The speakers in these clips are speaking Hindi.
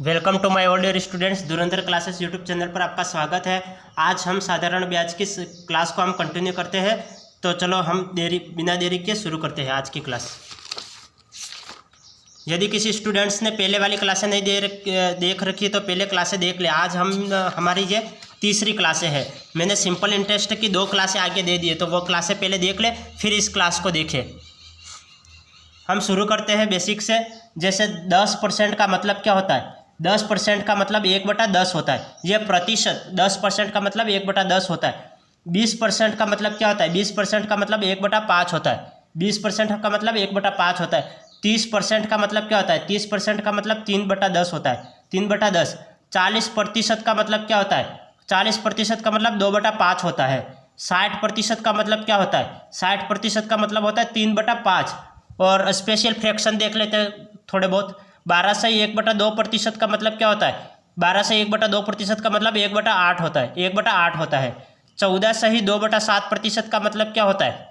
Welcome to my old year students. Dhurandhar classes YouTube channel पर आपका स्वागत है। आज हम साधारण ब्याज की क्लास को हम कंटिन्यू करते हैं। तो चलो हम बिना देरी के शुरू करते हैं आज की क्लास। यदि किसी स्टूडेंट्स ने पहले वाली क्लासें नहीं देख रखी तो पहले क्लासें देख ले। आज हमारी ये तीसरी क्लासें हैं। मैंने सिंपल इंटरेस्ट की 2 क्लासें आगे दे दी है, तो वो क्लासें पहले देख ले, फिर इस क्लास को देखें। हम शुरू करते हैं बेसिक से। जैसे 10% का मतलब क्या होता है? 10% का मतलब 1/10 होता है। यह प्रतिशत 10% का मतलब 1/10 होता है। 20% का मतलब क्या होता है? 20% का मतलब 1/5 होता है। 20% का मतलब 1/5 होता है। 30% का मतलब क्या होता है? 30% का मतलब 3/10 होता है। 3/10। 40% का मतलब क्या होता है? 40% का मतलब 2/5 होता है। 60% का मतलब क्या होता है? 60% का मतलब होता है 3/5। और स्पेशल फ्रैक्शन देख लेते हैं थोड़े बहुत। 12 से 1/2% का मतलब क्या होता है? 12 से 1/2% का मतलब 1/8 होता है। 1/8 होता है। 14 से ही 2/7% का मतलब क्या होता है?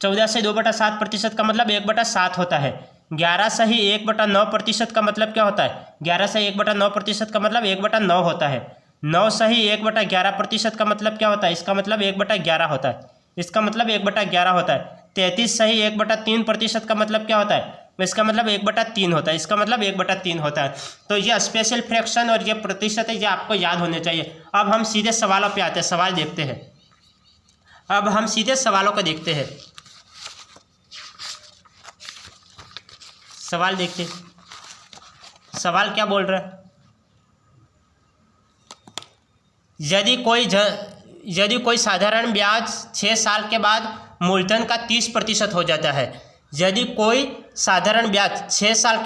14 से 2/7% का मतलब 1/7 होता है। 11 से ही 1/9% का मतलब क्या होता है? 11 से 1/9% का मतलब 1/9 होता है। 9 से ही 1/11% का मतलब क्या होता है? इसका मतलब 1/11 होता है। इसका मतलब 1/11 होता है। 33 से ही 1/3% का मतलब क्या होता है? इसका मतलब 1/3 होता है। इसका मतलब 1/3 होता है। तो ये स्पेशल फ्रैक्शन और ये प्रतिशत है, ये आपको याद होने चाहिए। अब हम सीधे सवालों पे आते हैं। सवाल देखते हैं। अब हम सीधे सवालों को देखते हैं। सवाल देखते हैं। सवाल क्या बोल रहा है? यदि कोई साधारण ब्याज 6 साल के बाद मूलधन का 30% हो जाता है। यदि कोई साधारण ब्याज 6 साल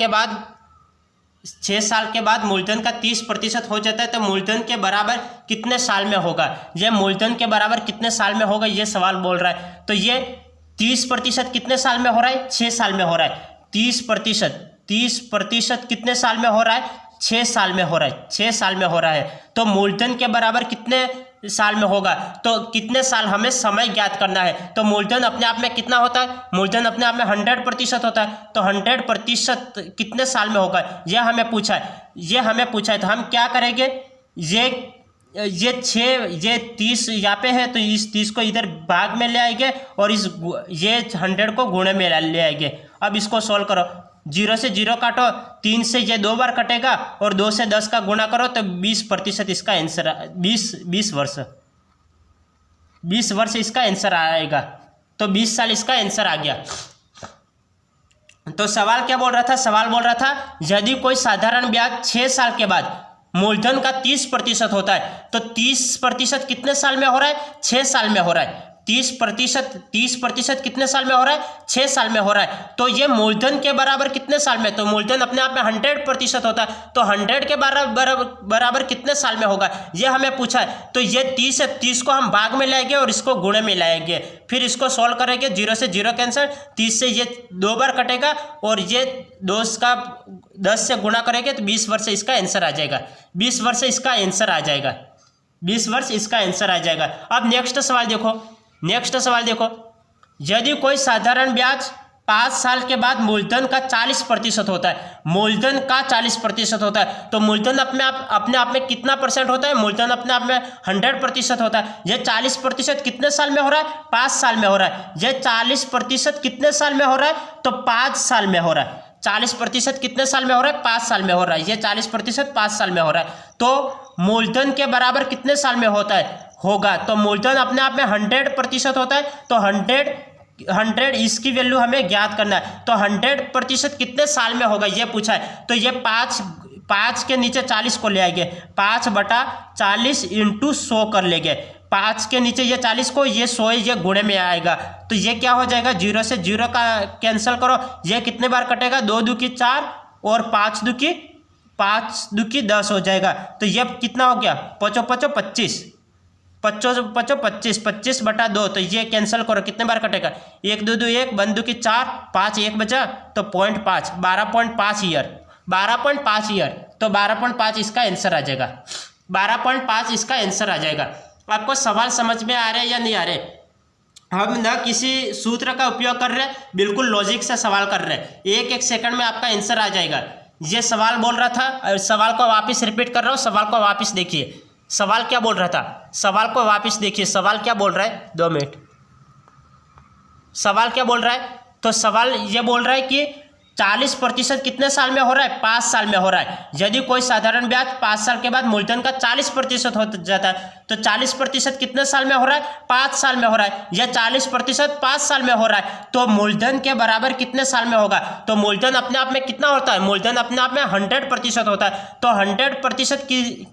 के बाद मूलधन का 30% हो जाता है तो मूलधन के बराबर कितने साल में होगा? यह मूलधन के बराबर कितने साल में होगा, यह सवाल बोल रहा है। तो ये 30% कितने साल में हो रहा है? 6 साल में हो रहा है। 30% कितने साल में हो रहा है? 6 साल में हो रहा है। 6 साल में हो रहा है। तो मूलधन के बराबर कितने साल में होगा? तो कितने साल हमें समय ज्ञात करना है। तो मूलधन अपने आप में कितना होता है? मूलधन अपने आप में 100% होता है। तो 100% कितने साल में होगा, यह हमें पूछा है। तो हम क्या करेंगे? ये 30 यहाँ पे है, तो इस 30 को इधर भाग में ले आएंगे और ये 100 को गुणे में ले आएंगे। अब इसको सोल्व करो। 0 से 0 काटो, 3 से ये 2 बार कटेगा और 2 से 10 का गुणा करो तो 20% इसका आंसर 20 वर्ष 20 वर्ष इसका आंसर आएगा। तो 20 साल इसका आंसर आ गया। तो सवाल क्या बोल रहा था? सवाल बोल रहा था यदि कोई साधारण ब्याज 6 साल के बाद मूलधन का 30% होता है तो 30% कितने साल में हो रहा है? 6 साल में हो रहा है। 30% कितने साल में हो रहा है? 6 साल में हो रहा है। तो ये मूलधन के बराबर कितने साल में? तो मूलधन अपने आप में 100% होता है। तो 100 के बराबर कितने साल में होगा, ये हमें पूछा है। तो ये 30 है, 30 को हम भाग में लाएंगे और इसको गुणे में लाएंगे। फिर इसको सॉल्व करेंगे। 0 से 0 कैंसिल, 30 से ये 2 बार कटेगा और ये 10 से गुणा करेंगे तो 20 वर्ष इसका आंसर आ जाएगा। 20 वर्ष इसका आंसर आ जाएगा। 20 वर्ष इसका आंसर आ जाएगा। अब नेक्स्ट सवाल देखो। यदि कोई साधारण ब्याज 5 साल के बाद मूलधन का 40% होता है। मूलधन का 40% होता है तो मूलधन अपने आप में कितना परसेंट होता है? मूलधन अपने आप में 100% होता है। यह 40% कितने साल में हो रहा है? 5 साल में हो रहा है। यह 40% कितने साल में हो रहा है? तो 5 साल में हो रहा है। 40% कितने साल में हो रहा है? 5 साल में हो रहा है। ये 40% 5 साल में हो रहा है। तो मूलधन के बराबर कितने साल में होगा? तो मूलधन अपने आप में 100% होता है। तो 100 इसकी वैल्यू हमें ज्ञात करना है। तो 100% कितने साल में होगा, ये पूछा है। तो ये 5 के नीचे 40 को ले आएंगे। 5/40 × 100 कर लेंगे। 5 के नीचे ये 40 को, ये 100 ये गुणे में आएगा। तो ये क्या हो जाएगा? 0 से 0 का कैंसिल करो। ये कितने बार कटेगा? 2 दूकी 4 और 5 दूकी 10 हो जाएगा। तो ये कितना हो गया? 5 25 25/2। तो ये कैंसिल करो। कितने बार कटेगा? 1 2 2 1 1 2 की 4 5 1 बचा तो 0.5 12.5 ईयर 12.5 ईयर। तो 12.5 इसका आंसर आ जाएगा। 12.5 इसका आंसर आ जाएगा। आपको सवाल समझ में आ रहे हैं या नहीं आ रहे? हम न किसी सूत्र का उपयोग कर रहे हैं, बिल्कुल लॉजिक से सवाल कर रहे हैं। एक सेकंड में आपका आंसर आ जाएगा। ये सवाल बोल रहा था, और सवाल को वापस रिपीट कर रहा हूँ, सवाल को वापस देखिए। सवाल क्या बोल रहा था, सवाल को वापस देखिए, सवाल क्या बोल रहा है, 2 मिनट। सवाल क्या बोल रहा है, तो सवाल ये बोल रहा है कि 40% कितने साल में हो रहा है, 5 साल में हो रहा है। यदि कोई साधारण ब्याज 5 साल के बाद मूलधन का 40% हो जाता है, तो 40% कितने साल में हो रहा है, 5 साल में हो रहा है। यह 40% 5 साल में हो रहा है, तो मूलधन के बराबर कितने साल में होगा। तो मूलधन अपने आप में कितना होता है, मूलधन अपने आप में 100% होता है। तो 100%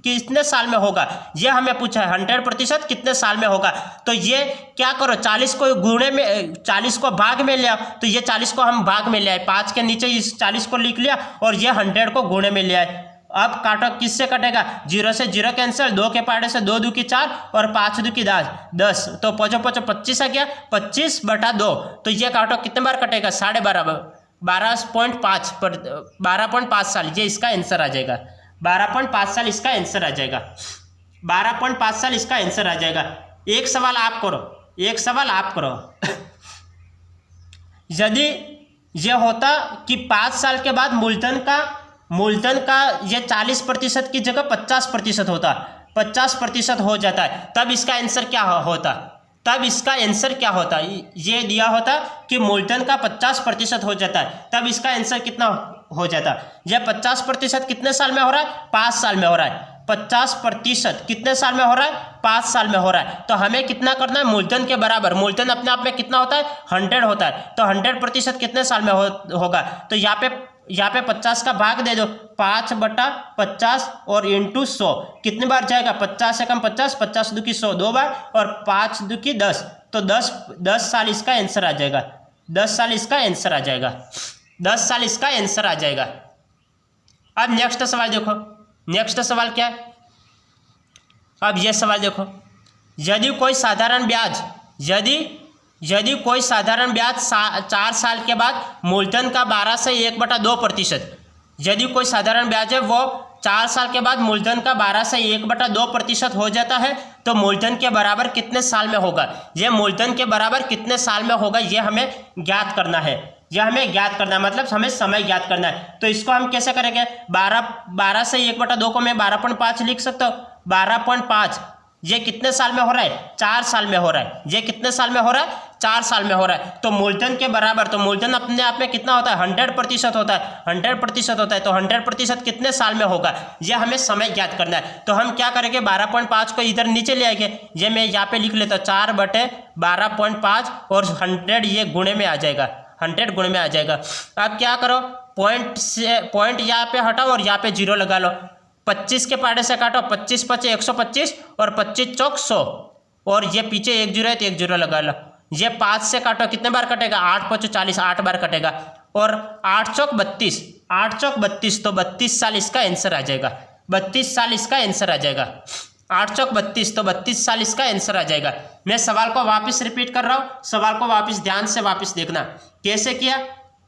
कितने साल में होगा, यह हमें पूछा है, 100% कितने साल में होगा। तो ये क्या करो, 40 को गुणे में, 40 को भाग में ले आओ, तो ये 40 को हम भाग में ले आए, 5 के नीचे इस 40 को लिख लिया और ये 100 को गुणे में ले आए। अब काटो, किससे कटेगा, 0 से 0 कैंसिल, 2 के पाड़े से 2 2 की 4 और 5 2 की 10, तो 5 5 25 आ गया, 25/2। तो ये काटो कितने बार कटेगा, 12.5 पर 12.5 साल, ये इसका आंसर आ जाएगा। 12.5 साल इसका आंसर आ जाएगा। 12.5 साल इसका आंसर आ जाएगा। एक सवाल आप करो, एक सवाल आप करो। यदि यह होता कि 5 साल के बाद मूलधन का यह 40% की जगह 50% होता, 50% हो जाता है, तब इसका आंसर क्या होता, तब इसका आंसर क्या होता, ये दिया होता कि मूलधन का 50% हो जाता है, तब इसका आंसर कितना हो जाता। यह 50% कितने साल में हो रहा है, 5 साल में हो रहा है। 50% कितने साल में हो रहा है, 5 साल में हो रहा है। तो हमें कितना करना है, मूलधन के बराबर, मूलधन अपने आप में कितना होता है, 100 होता है। तो 100% कितने साल में होगा, तो यहाँ पे 50 का भाग दे दो, 5/50 और इंटू 100, कितने बार जाएगा, 50 से कम 50, 50 2 की 100 2 बार और 5 2 की 10, तो 10 साल इसका आंसर आ जाएगा। 10 साल इसका आंसर आ जाएगा। 10 साल इसका आंसर आ जाएगा। अब नेक्स्ट सवाल देखो, नेक्स्ट सवाल क्या है। अब यह सवाल देखो, यदि कोई साधारण ब्याज 4 साल के बाद मूलधन का 12 से 1/2%, यदि कोई साधारण ब्याज है वो 4 साल के बाद मूलधन का 12 से 1/2% हो जाता है, तो मूलधन के बराबर कितने साल में होगा। यह मूलधन के बराबर कितने साल में होगा, यह हमें ज्ञात करना है। यह हमें ज्ञात करना है, मतलब हमें समय ज्ञात करना है। तो इसको हम कैसे करेंगे, 12 से 1/2 को मैं 12.5 लिख सकता हूँ। 12.5 ये कितने साल में हो रहा है, 4 साल में हो रहा है। ये कितने साल में हो रहा है, 4 साल में हो रहा है। तो मूलधन के बराबर, तो मूलधन अपने आप में कितना होता है, 100% होता है, 100% होता है। तो 100% कितने साल में होगा, यह हमें समय ज्ञात करना है। तो हम क्या करेंगे, 12.5 को इधर नीचे ले आएंगे, ये मैं यहाँ पे लिख लेता हूँ, 4/12.5 और 100 ये गुणे में आ जाएगा, 100 गुणे में आ जाएगा। अब क्या करो, पॉइंट यहाँ पे हटाओ और यहाँ पे 0 लगा लो। 25 के पाड़े से काटो, 25 5 125 और 25 चौक 100 और ये पीछे 1 0 है तो 1 0 लगा लो। ये 5 से काटो, कितने बार कटेगा, 8 5 40, 8 बार कटेगा और 8 चौक 32, 8 चौक 32, तो 32 साल इसका आंसर आ जाएगा। 32 साल इसका आंसर आ जाएगा। 8 चौक 32, तो 32 साल इसका आंसर आ जाएगा। मैं सवाल को वापस रिपीट कर रहा हूँ, सवाल को वापस ध्यान से वापस देखना। कैसे किया,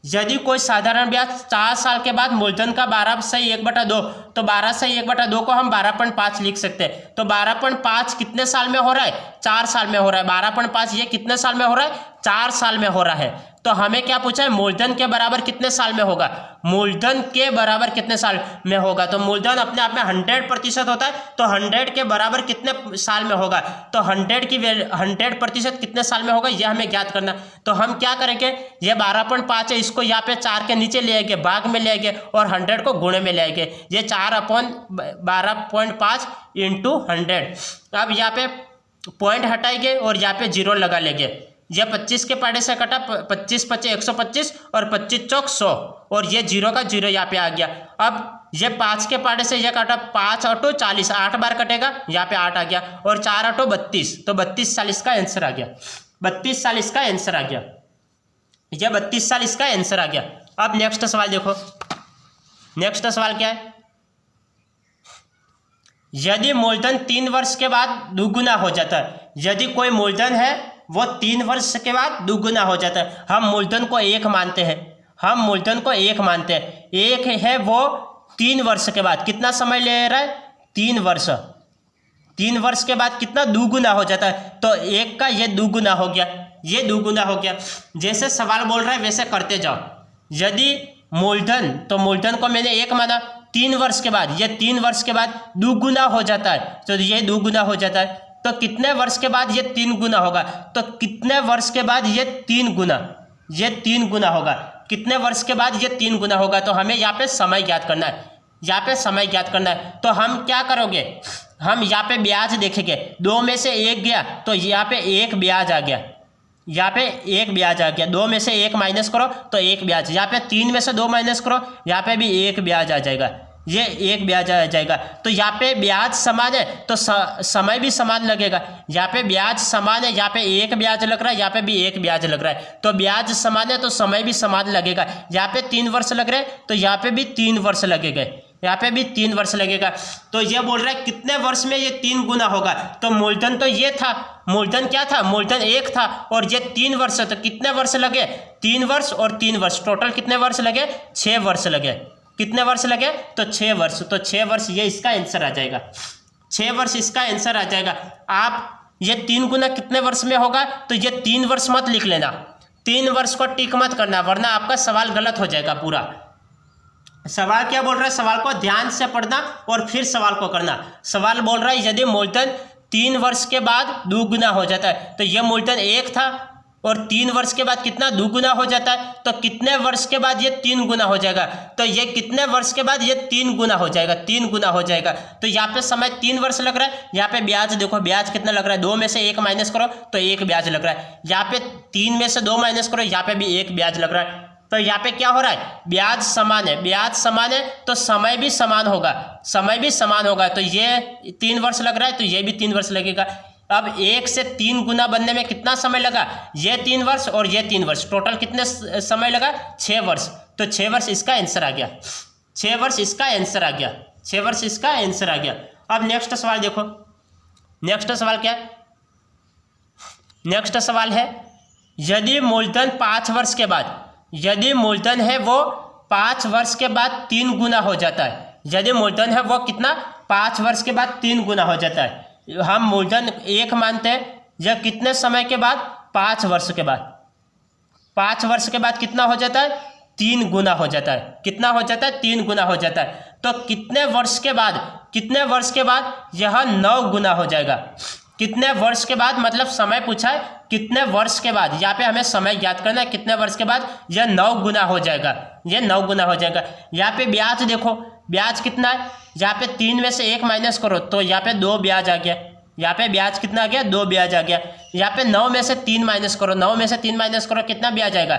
यदि कोई साधारण ब्याज 4 साल के बाद मूलधन का 12 से 1/2, तो 12 से 1/2 को हम 12.5 लिख सकते हैं। तो 12.5 कितने साल में हो रहा है, 4 साल में हो रहा है। 12.5 ये कितने साल में हो रहा है, 4 साल में हो रहा है। तो हमें क्या पूछा है, मूलधन के बराबर कितने साल में होगा, मूलधन के बराबर कितने साल में होगा। तो मूलधन अपने आप में 100% होता है, तो 100 के बराबर कितने साल में होगा, तो 100% कितने साल में होगा, यह हमें ज्ञात करना। तो हम क्या करेंगे, ये 12.5 है, इसको यहाँ पे 4 के नीचे ले आएंगे, भाग में ले आएंगे और 100 को गुणे में ले आएंगे। ये 4/12.5 इंटू 100। अब यहाँ पे पॉइंट हटाएंगे और यहाँ पे 0 लगा लेंगे। यह 25 के पाड़े से कटा, 25 5 125 और 25 चौक 100 और ये 0 का 0 यहाँ पे आ गया। अब ये 5 के पाड़े से यह काटा, 5 8 40, 8 बार कटेगा, यहाँ पे 8 आ गया और 4 8 32, तो 32 साल इसका आंसर आ गया। 32 साल इसका आंसर आ गया। यह 32 साल इसका आंसर आ गया। अब नेक्स्ट सवाल देखो, नेक्स्ट सवाल क्या है, यदि मूलधन 3 वर्ष के बाद दुगुना हो जाता है। यदि कोई मूलधन है वो 3 वर्ष के बाद दुगुना हो जाता है। हम मूलधन को 1 मानते हैं, हम मूलधन को 1 मानते हैं। 1 है वो 3 वर्ष के बाद कितना समय ले रहा है, 3 वर्ष। 3 वर्ष के बाद कितना दुगुना हो जाता है, तो 1 का ये दुगुना हो गया, ये दुगुना हो गया। जैसे सवाल बोल रहा है वैसे करते जाओ। यदि मूलधन, तो मूलधन को मैंने 1 माना, 3 वर्ष के बाद, ये 3 वर्ष के बाद दुगुना हो जाता है, तो ये दुगुना हो जाता है। तो कितने वर्ष के बाद ये 3 गुना होगा, तो कितने वर्ष के बाद ये 3 गुना, ये 3 गुना होगा, कितने वर्ष के बाद ये 3 गुना होगा। तो हमें यहाँ पे समय ज्ञात करना है, यहाँ पे समय ज्ञात करना है। तो हम क्या करोगे, हम यहाँ पे ब्याज देखेंगे, 2 में से 1 गया तो यहाँ पे 1 ब्याज आ गया, यहाँ पे 1 ब्याज आ गया, 2 में से 1 माइनस करो तो 1 ब्याज, यहाँ पे 3 में से 2 माइनस करो, यहाँ पे भी 1 ब्याज आ जाएगा, ये 1 ब्याज आ जाएगा। तो यहाँ पे ब्याज समान है तो समय भी समान लगेगा, यहाँ पे ब्याज समान है, यहाँ पे 1 ब्याज लग रहा है, यहाँ पे भी 1 ब्याज लग रहा है, तो ब्याज समान है तो समय भी समान लगेगा। यहाँ पे 3 वर्ष लग रहे हैं तो यहाँ पे भी 3 वर्ष लगेगा, यहाँ पे भी 3 वर्ष लगेगा। तो ये बोल रहा है कितने वर्ष में ये 3 गुना होगा। तो मूलधन तो ये था, मूलधन क्या था, मूलधन 1 था और ये 3 वर्ष, तो कितने वर्ष लगे, 3 वर्ष और 3 वर्ष, टोटल कितने वर्ष लगे, 6 वर्ष लगे। कितने वर्ष लगे, तो 6 वर्ष, तो 6 वर्ष ये इसका आंसर आ जाएगा, 6 वर्ष इसका आंसर आ जाएगा। आप ये 3 गुना कितने वर्ष में होगा, तो ये 3 वर्ष मत लिख लेना, 3 वर्ष को टिक मत करना, वरना आपका सवाल गलत हो जाएगा पूरा। सवाल क्या बोल रहा है, सवाल को ध्यान से पढ़ना और फिर सवाल को करना। सवाल बोल रहा है यदि मूलधन 3 वर्ष के बाद दुगुना हो जाता है, तो यह मूलधन 1 था और 3 वर्ष के बाद कितना दुगुना हो जाता है, तो कितने वर्ष के बाद ये 3 गुना हो जाएगा, तो ये कितने वर्ष के बाद ये 3 गुना हो जाएगा, 3 गुना हो जाएगा। तो यहाँ पे समय 3 वर्ष लग रहा है, यहाँ पे ब्याज देखो, ब्याज कितना लग रहा है, 2 में से 1 माइनस करो तो 1 ब्याज लग रहा है, यहाँ पे 3 में से 2 माइनस करो, यहाँ पे भी 1 ब्याज लग रहा है। तो यहाँ पे क्या हो रहा है, ब्याज समान है, ब्याज समान है तो समय भी समान होगा, समय भी समान होगा। तो ये 3 वर्ष लग रहा है तो ये भी 3 वर्ष लगेगा। अब 1 से 3 गुना बनने में कितना समय लगा, ये 3 वर्ष और ये 3 वर्ष, टोटल कितने समय लगा, 6 वर्ष। तो 6 वर्ष इसका आंसर आ गया, 6 वर्ष इसका आंसर आ गया, 6 वर्ष इसका आंसर आ गया। अब नेक्स्ट सवाल देखो, नेक्स्ट सवाल क्या है, नेक्स्ट सवाल है यदि मूलधन 5 वर्ष के बाद, यदि मूलधन है वो 5 वर्ष के बाद 3 गुना हो जाता है, यदि मूलधन है वो कितना, 5 वर्ष के बाद 3 गुना हो जाता है। हम मूलधन 1 मानते हैं, यह कितने समय के बाद, 5 वर्ष के बाद, 5 वर्ष के बाद कितना हो जाता है, 3 गुना हो जाता है, कितना हो जाता है, 3 गुना हो जाता है। तो कितने वर्ष के बाद, कितने वर्ष के बाद यह 9 गुना हो जाएगा, कितने वर्ष के बाद, मतलब समय पूछा है कितने वर्ष के बाद, यहाँ पे हमें समय ज्ञात करना है, कितने वर्ष के बाद यह 9 गुना हो जाएगा, यह 9 गुना हो जाएगा। यहाँ पे ब्याज देखो, ब्याज कितना है, यहाँ पे 3 में से 1 माइनस करो तो यहाँ पे 2 ब्याज आ गया, यहाँ पे ब्याज कितना आ गया, 2 ब्याज आ गया। यहाँ पे 9 में से 3 माइनस करो, 9 में से 3 माइनस करो, कितना ब्याज आएगा,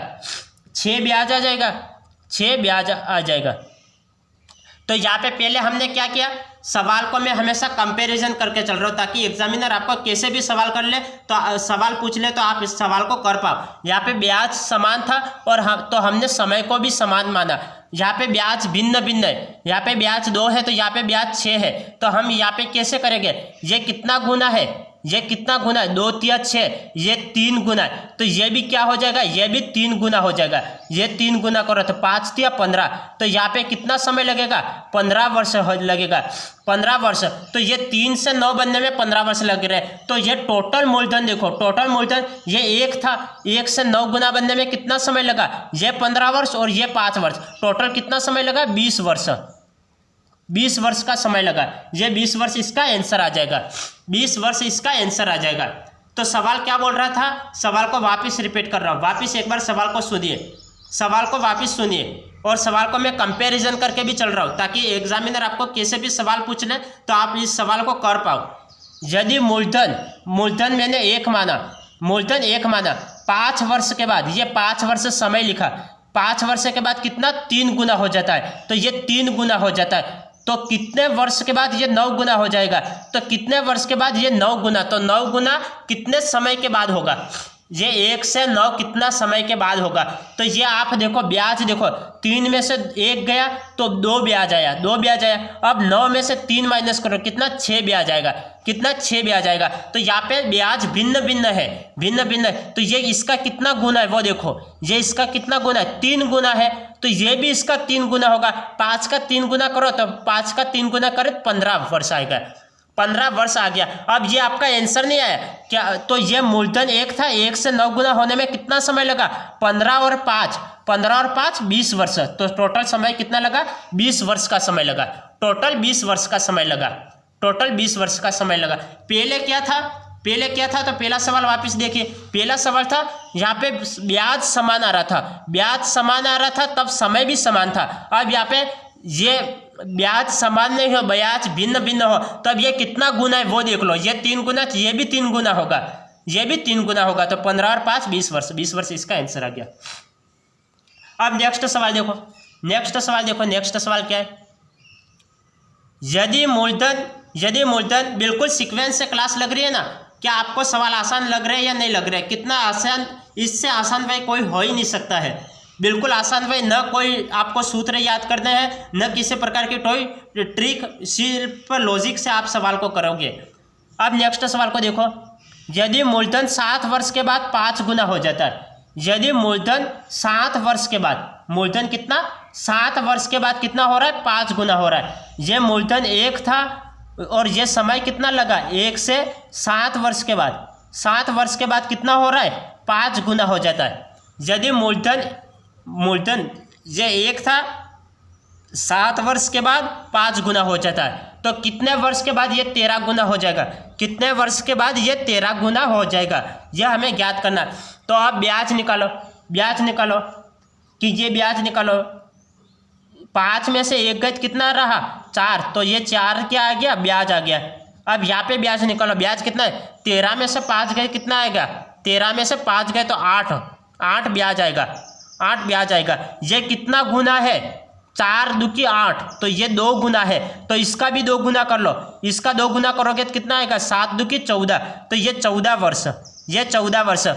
6 ब्याज आ जाएगा, 6 ब्याज आ जाएगा। तो यहाँ पे पहले हमने क्या किया, सवाल को मैं हमेशा कंपैरिजन करके चल रहा हूँ ताकि एग्जामिनर आपको कैसे भी सवाल कर ले, तो सवाल पूछ ले तो आप इस सवाल को कर पाओ। यहाँ पे ब्याज समान था और तो हमने समय को भी समान माना। यहाँ पे ब्याज भिन्न भिन्न है, यहाँ पे ब्याज 2 है तो यहाँ पे ब्याज 6 है। तो हम यहाँ पे कैसे करेंगे, ये कितना गुना है, ये कितना गुना है, 2 तिया 6, ये 3 गुना है, तो ये भी क्या हो जाएगा, ये भी 3 गुना हो जाएगा। ये 3 गुना करो तो 5 तिया 15, तो यहाँ पे कितना समय लगेगा, 15 वर्ष लगेगा, 15 वर्ष। तो ये 3 से 9 बनने में 15 वर्ष लग रहे हैं। तो ये टोटल मूलधन देखो, टोटल मूलधन ये 1 था, 1 से 9 गुना बनने में कितना समय लगा, ये 15 वर्ष और ये 5 वर्ष, टोटल कितना समय लगा, 20 वर्ष, 20 वर्ष का समय लगा। ये 20 वर्ष इसका आंसर आ जाएगा, 20 वर्ष इसका आंसर आ जाएगा। तो सवाल क्या बोल रहा था, सवाल को वापस रिपीट कर रहा हूँ, वापस एक बार सवाल को सुनिए, सवाल को वापस सुनिए और सवाल को मैं कंपैरिजन करके भी चल रहा हूँ ताकि एग्जामिनर आपको कैसे भी सवाल पूछ ले तो आप इस सवाल को कर पाओ। यदि मूलधन मैंने 1 माना, मूलधन 1 माना, 5 वर्ष के बाद, ये 5 वर्ष समय लिखा, 5 वर्ष के बाद कितना, 3 गुना हो जाता है, तो ये 3 गुना हो जाता है। तो कितने वर्ष के बाद ये 9 गुना हो जाएगा, तो कितने वर्ष के बाद ये 9 गुना, तो 9 गुना कितने समय के बाद होगा, ये 1 से 9 कितना समय के बाद होगा। तो ये आप देखो, ब्याज देखो, 3 में से 1 गया तो 2 ब्याज आया, 2 ब्याज आया। अब 9 में से 3 माइनस करो, कितना, 6 ब्याज आएगा, कितना, 6 ब्याज आएगा। तो यहाँ पे ब्याज भिन्न भिन्न है, भिन्न भिन्न है। तो ये इसका कितना गुना है वो देखो, ये इसका कितना गुना है, 3 गुना है, तो ये भी इसका 3 गुना होगा। 5 का 3 गुना करो तो 5 का 3 गुना करे 15 वर्ष आएगा, 15 वर्ष आ गया। अब ये आपका आंसर नहीं आया क्या? तो ये मूलधन 1 था, 1 से 9 गुना होने में कितना समय लगा? 15 और 5 20 वर्ष। तो टोटल समय कितना लगा? 20 वर्ष का समय लगा। टोटल 20 वर्ष का समय लगा। टोटल 20 वर्ष का समय लगा। पहले क्या था? तो पहला सवाल वापस देखिए। पहला सवाल था यहाँ पे ब्याज समान आ रहा था, ब्याज समान आ रहा था, तब समय भी समान था। अब यहाँ पे ये ब्याज समान नहीं हो, ब्याज भिन्न भिन्न हो, तब ये कितना गुना है वो देख लो। ये 3 गुना, ये भी 3 गुना होगा, ये भी 3 गुना होगा। तो 15 और 5 20 वर्ष, 20 वर्ष इसका आंसर आ गया। अब नेक्स्ट सवाल देखो। नेक्स्ट सवाल क्या है? यदि मूलधन बिल्कुल सीक्वेंस से क्लास लग रही है ना, क्या आपको सवाल आसान लग रहा है या नहीं लग रहा है? कितना आसान, इससे आसान भाई कोई हो ही नहीं सकता है। बिल्कुल आसान भाई, न कोई आपको सूत्र याद करने हैं, न किसी प्रकार की कोई ट्रिक, सिर्फ लॉजिक से आप सवाल को करोगे। अब नेक्स्ट सवाल को देखो। यदि मूलधन 7 वर्ष के बाद 5 गुना हो जाता है, यदि मूलधन 7 वर्ष के बाद, मूलधन कितना? 7 वर्ष के बाद कितना हो रहा है? 5 गुना हो रहा है। ये मूलधन 1 था और ये समय कितना लगा? 1 से 7 वर्ष के बाद, 7 वर्ष के बाद कितना हो रहा है? 5 गुना हो जाता है। यदि मूलधन ये 1 था, 7 वर्ष के बाद 5 गुना हो जाता है, तो कितने वर्ष के बाद ये 13 गुना हो जाएगा? कितने वर्ष के बाद ये 13 गुना हो जाएगा, यह हमें ज्ञात करना है। तो आप ब्याज निकालो कि ये ब्याज निकालो। 5 में से 1 गए कितना रहा? 4, तो ये 4 क्या आ गया? ब्याज आ गया। अब यहाँ पे ब्याज निकालो, ब्याज कितना है? 13 में से 5 गए कितना आएगा? 13 में से 5 गए तो 8 ब्याज आएगा, 8 ब्याज आएगा। ये कितना गुना है? 4 दूकी 8, तो ये 2 गुना है, तो इसका भी 2 गुना कर लो। इसका 2 गुना करोगे तो कितना आएगा? 7 दूकी 14, तो ये 14 वर्ष, ये 14 वर्ष।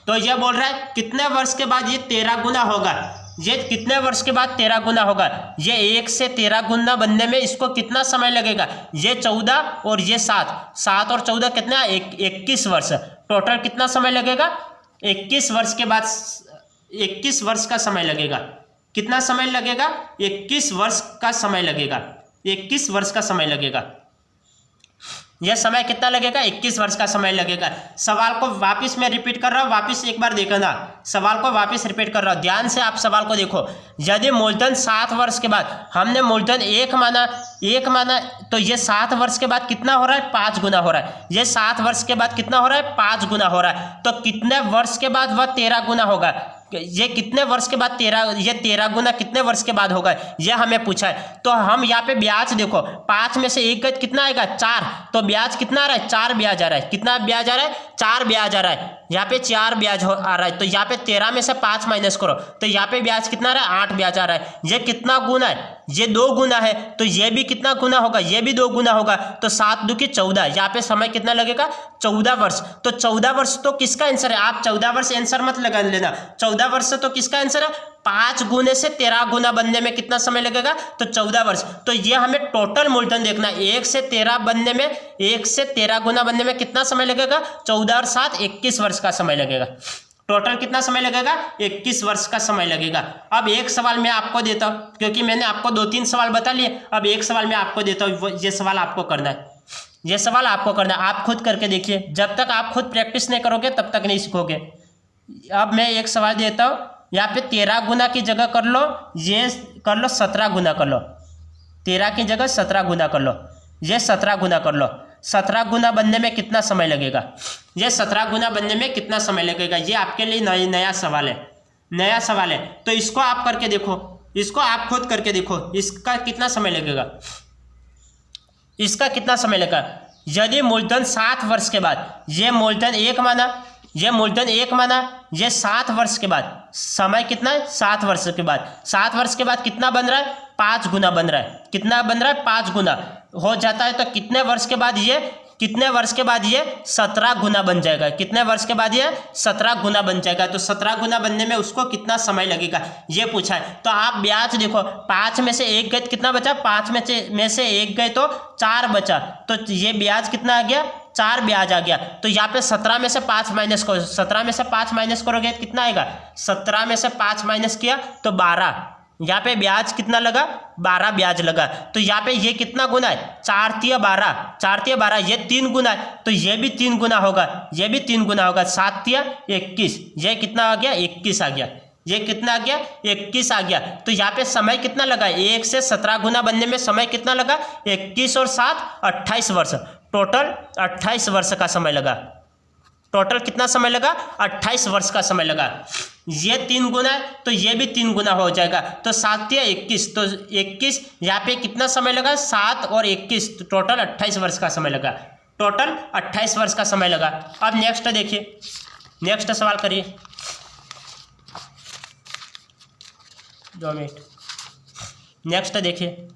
तो ये बोल रहा है कितने वर्ष के बाद ये 13 गुना होगा? ये कितने वर्ष के बाद 13 गुना होगा? ये 1 से 13 गुना बनने में इसको कितना समय लगेगा? ये 14 और ये 7 और 14 कितना? 21 वर्ष। टोटल कितना समय लगेगा? 21 वर्ष के बाद 21 वर्ष का समय लगेगा। कितना समय लगेगा? 21 वर्ष का समय लगेगा। 21 वर्ष का समय लगेगा। यह समय कितना लगेगा? 21 वर्ष का समय लगेगा। सवाल को वापस मैं रिपीट कर रहा हूँ, वापस एक बार देखना। सवाल को वापस रिपीट कर रहा हूँ, ध्यान से आप सवाल को देखो। यदि मूलधन 7 वर्ष के बाद, हमने मूलधन 1 माना, तो ये 7 वर्ष के बाद कितना हो रहा है? 5 गुना हो रहा है। ये 7 वर्ष के बाद कितना हो रहा है? 5 गुना हो रहा है। तो कितने वर्ष के बाद वह 13 गुना होगा? ये कितने वर्ष के बाद 13 गुना कितने वर्ष के बाद होगा, ये हमें पूछा है। तो हम यहाँ पे ब्याज देखो, 5 में से 1 गए कितना आएगा? 4, तो ब्याज कितना आ रहा है? 4 ब्याज आ रहा है। कितना ब्याज आ रहा है? 4 ब्याज आ रहा है। यहाँ पे 4 ब्याज आ रहा है, तो यहाँ पे 13 में से 5 माइनस करो, तो यहाँ पे ब्याज कितना आ रहा है? 8 ब्याज आ रहा है। ये कितना गुना है? ये 2 गुना है, तो ये भी कितना गुना होगा? ये भी 2 गुना होगा। तो 7 दूकी 14, यहाँ पे समय कितना लगेगा? 14 वर्ष। तो 14 वर्ष तो किसका आंसर है? आप 14 वर्ष आंसर मत लगा लेना। 14 वर्ष तो किसका आंसर है? 5 गुने से 13 गुना बनने में कितना समय लगेगा? तो 14 वर्ष। तो ये हमें टोटल मूलधन देखना है। 1 से 13 गुना बनने में कितना समय लगेगा? 14 और 7 21 वर्ष का समय लगेगा। टोटल कितना समय लगेगा? 21 वर्ष का समय लगेगा। अब एक सवाल मैं आपको देता हूँ, क्योंकि मैंने आपको 2-3 सवाल बता लिए। अब एक सवाल मैं आपको देता हूँ, ये सवाल आपको करना है। ये सवाल आपको करना है, आप खुद करके देखिए। जब तक आप खुद प्रैक्टिस नहीं करोगे तब तक नहीं सीखोगे। अब मैं एक सवाल देता हूँ, यहाँ पे 13 गुना की जगह कर लो, ये कर लो 17 गुना कर लो। 13 की जगह 17 गुना कर लो, ये 17 गुना कर लो। 17 गुना बनने में कितना समय लगेगा? ये 17 गुना बनने में कितना समय लगेगा? ये आपके लिए नया सवाल है, नया सवाल है। तो इसको आप करके देखो, इसको आप खुद करके देखो, इसका कितना समय लगेगा? इसका कितना समय लगेगा? यदि मूलधन 7 वर्ष के बाद, ये मूलधन 1 माना, ये मूलधन 1 माना, ये 7 वर्ष के बाद समय कितना है? 7 वर्ष के बाद। 7 वर्ष के बाद कितना बन रहा है? 5 गुना बन रहा है। कितना बन रहा है? 5 गुना हो जाता है। तो कितने वर्ष के बाद ये 17 गुना बन जाएगा। कितने वर्ष के बाद ये 17 गुना बन जाएगा। तो 17 गुना बनने में उसको कितना समय लगेगा, ये पूछा है। तो आप ब्याज देखो, 5 में से 1 गए तो कितना बचा? 5 में से 1 गए तो 4 बचा, तो ये ब्याज कितना आ गया? 4 ब्याज आ गया। तो यहाँ पे 17 में से 5 माइनस करो, 17 में से 5 माइनस करोगे कितना आएगा? 17 में से 5 माइनस किया तो 12, यहाँ पे ब्याज कितना लगा, 12 ब्याज लगा। तो यहाँ पे ये कितना गुना है, 4 तिया 12, 4 तिया 12, ये 3 गुना है, तो ये भी 3 गुना होगा, ये भी 3 गुना होगा, 7 तिया 21, ये कितना आ गया, 21 आ गया, ये कितना आ गया, 21 आ गया। तो यहाँ पे समय कितना लगा, 1 से 17 गुना बनने में समय कितना लगा, 21 और 7 28 वर्ष, टोटल 28 वर्ष का समय लगा। टोटल कितना समय लगा, 28 वर्ष का समय लगा। ये 3 गुना है तो ये भी 3 गुना हो जाएगा, तो 7 या 21, तो 21 यहाँ पे कितना समय लगा, 7 और 21, तो टोटल 28 वर्ष का समय लगा, टोटल 28 वर्ष का समय लगा। अब नेक्स्ट देखिए, नेक्स्ट सवाल करिए, 2 मिनट। नेक्स्ट देखिए,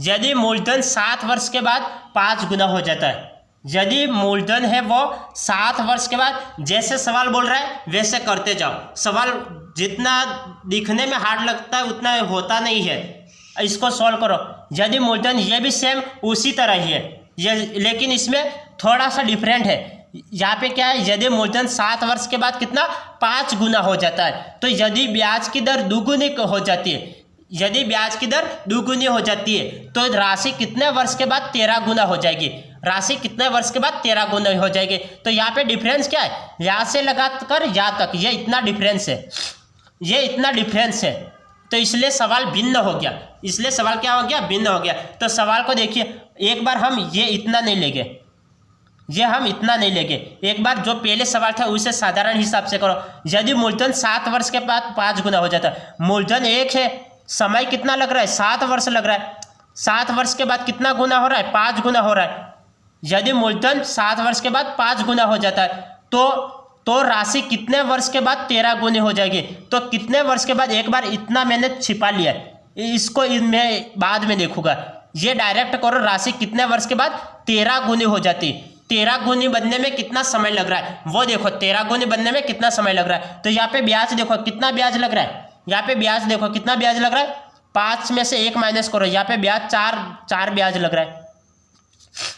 यदि मूलधन 7 वर्ष के बाद 5 गुना हो जाता है, यदि मूलधन है वो 7 वर्ष के बाद, जैसे सवाल बोल रहा है वैसे करते जाओ। सवाल जितना दिखने में हार्ड लगता है उतना होता नहीं है, इसको सॉल्व करो। यदि मूलधन ये भी सेम उसी तरह ही है, ये लेकिन इसमें थोड़ा सा डिफरेंट है। यहाँ पे क्या है, यदि मूलधन 7 वर्ष के बाद कितना 5 गुना हो जाता है, तो यदि ब्याज की दर दुगुनी हो जाती है, यदि ब्याज की दर दुगुनी हो जाती है तो राशि कितने वर्ष के बाद 13 गुना हो जाएगी, राशि कितने वर्ष के बाद 13 गुना हो जाएगी। तो यहाँ पे डिफरेंस क्या है, यहाँ से लगाकर यहाँ तक ये इतना डिफरेंस है, ये इतना डिफरेंस है, तो इसलिए सवाल भिन्न हो गया, इसलिए सवाल क्या हो गया, भिन्न हो गया। तो सवाल को देखिए, एक बार हम ये इतना नहीं लेंगे, ये हम इतना नहीं लेंगे, एक बार जो पहले सवाल था उसे साधारण हिसाब से करो। यदि मूलधन 7 वर्ष के बाद 5 गुना हो जाता है, मूलधन 1 है, समय कितना लग रहा है, 7 वर्ष लग रहा है, 7 वर्ष के बाद कितना गुना हो रहा है, 5 गुना हो रहा है। यदि मूलधन 7 वर्ष के बाद 5 गुना हो जाता है तो राशि कितने वर्ष के बाद 13 गुनी हो जाएगी। तो कितने वर्ष के बाद, एक बार इतना मैंने छिपा लिया है, इसको मैं बाद में देखूंगा, ये डायरेक्ट करो, राशि कितने वर्ष के बाद 13 गुनी हो जाती। 13 गुनी बनने में कितना समय लग रहा है वो देखो, 13 गुनी बनने में कितना समय लग रहा है। तो यहाँ पे ब्याज देखो कितना ब्याज लग रहा है, यहाँ पे ब्याज देखो कितना ब्याज लग रहा है, 5 में से 1 माइनस करो, यहाँ पे ब्याज 4 ब्याज लग रहा है।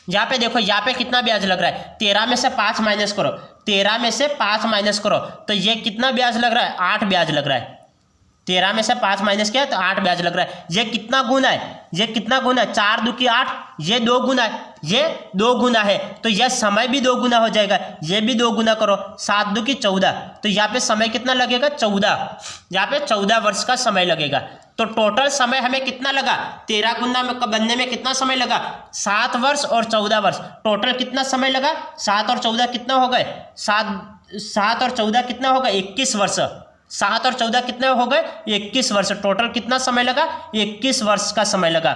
यहाँ पे देखो, यहाँ पे कितना ब्याज लग रहा है, 13 में से 5 माइनस करो, 13 में से 5 माइनस करो, तो ये कितना ब्याज लग रहा है, 8 ब्याज लग रहा है। 13 में से 5 माइनस किया तो 8 ब्याज लग रहा है। ये कितना गुना है, ये कितना गुना है, 4 दूनी 8, ये 2 गुना है, ये 2 गुना है, तो यह समय भी 2 गुना हो जाएगा, ये भी 2 गुना करो, 7 दूनी 14, तो यहाँ पे समय कितना लगेगा, 14, यहाँ पे 14 वर्ष का समय लगेगा। तो टोटल समय हमें कितना लगा, 13 गुना में बनने में कितना समय लगा, 7 वर्ष और 14 वर्ष, टोटल कितना समय लगा, 7 और 14 कितना हो गए, 7 और 14 कितना होगा, 21 वर्ष, 7 और 14 कितने हो गए, 21 वर्ष, टोटल कितना समय लगा, 21 वर्ष का समय लगा।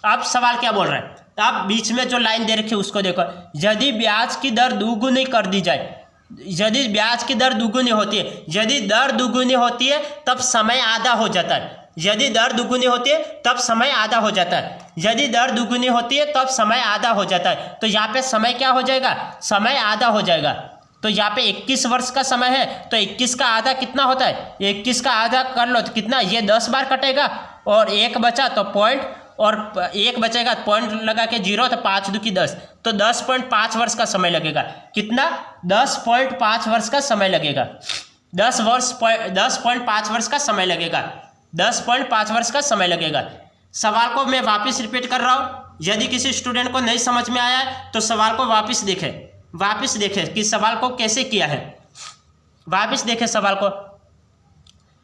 अब सवाल क्या बोल रहा है, अब बीच में जो लाइन दे रखी है उसको देखो, यदि ब्याज की दर दुगुनी कर दी जाए, यदि ब्याज की दर दुगुनी होती है, यदि दर दुगुनी होती है तब समय आधा हो जाता है, यदि दर दुगुनी होती है तब समय आधा हो जाता है, यदि दर दुगुनी होती है तब समय आधा हो जाता है। तो यहाँ पे समय क्या हो जाएगा, समय आधा हो जाएगा। तो यहाँ पे 21 वर्ष का समय है, तो 21 का आधा कितना होता है, 21 का आधा कर लो तो कितना, ये 10 बार कटेगा और 1 बचा तो पॉइंट, और 1 बचेगा पॉइंट लगा के 0, तो 5 दूनी 10, तो 10.5 वर्ष का समय लगेगा। कितना, 10.5 वर्ष का समय लगेगा, 10.5 वर्ष का समय लगेगा, 10.5 वर्ष का समय लगेगा। सवाल को मैं वापस रिपीट कर रहा हूँ, यदि किसी स्टूडेंट को नहीं समझ में आया है तो सवाल को वापस देखें कि सवाल को कैसे किया है, वापस देखें सवाल को।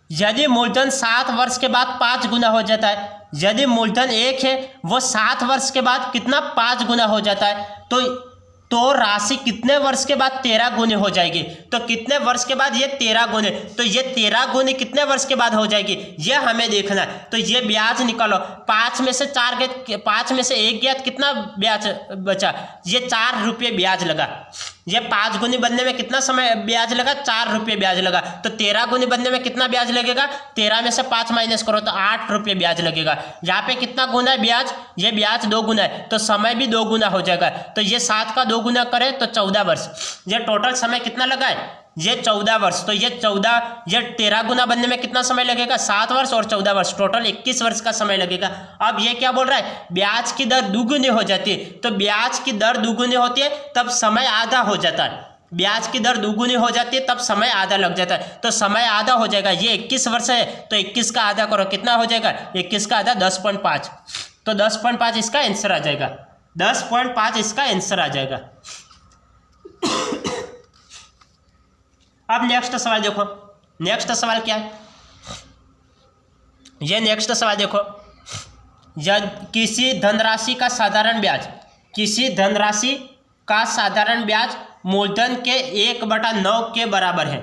यदि मूलधन 7 वर्ष के बाद 5 गुना हो जाता है, यदि मूलधन 1 है वो 7 वर्ष के बाद कितना 5 गुना हो जाता है, तो राशि कितने वर्ष के बाद 13 गुनी हो जाएगी। तो कितने वर्ष के बाद ये 13 गुनी, तो ये 13 गुनी कितने वर्ष के बाद हो जाएगी ये हमें देखना है। तो ये ब्याज निकालो, 5 में से 4 गए, 5 में से 1 गया तो कितना ब्याज बचा, ये 4 रुपये ब्याज लगा। ये 5 गुनी बनने में कितना समय ब्याज लगा, 4 रुपये ब्याज लगा। तो 13 गुनी बनने में कितना ब्याज लगेगा, 13 में से 5 माइनस करो तो 8 रुपये ब्याज लगेगा। यहाँ पे कितना गुना है ब्याज, ये ब्याज 2 गुना है, तो समय भी 2 गुना हो जाएगा। तो ये 7 का 2 गुना करें तो 14 वर्ष, ये टोटल समय कितना लगा है, ये 14 वर्ष। तो ये 13 गुना बनने में कितना समय लगेगा, 7 वर्ष और 14 वर्ष, टोटल 21 वर्ष का समय लगेगा। अब ये क्या बोल रहा है, ब्याज की दर दुगुनी हो जाती है। तो ब्याज की दर दुगुनी होती है तब समय आधा हो जाता है, ब्याज की दर दुगुनी हो जाती है तब समय आधा लग जाता है। तो समय आधा हो जाएगा, ये 21 वर्ष है तो 21 का आधा करो, कितना हो जाएगा 21 का आधा 10.5। तो 10.5 इसका आंसर आ जाएगा, 10.5 इसका आंसर आ जाएगा। अब नेक्स्ट सवाल देखो, नेक्स्ट सवाल क्या है, ये नेक्स्ट सवाल देखो, जब किसी धनराशि का साधारण ब्याज, किसी धनराशि का साधारण ब्याज मूलधन के 1/9 के बराबर है।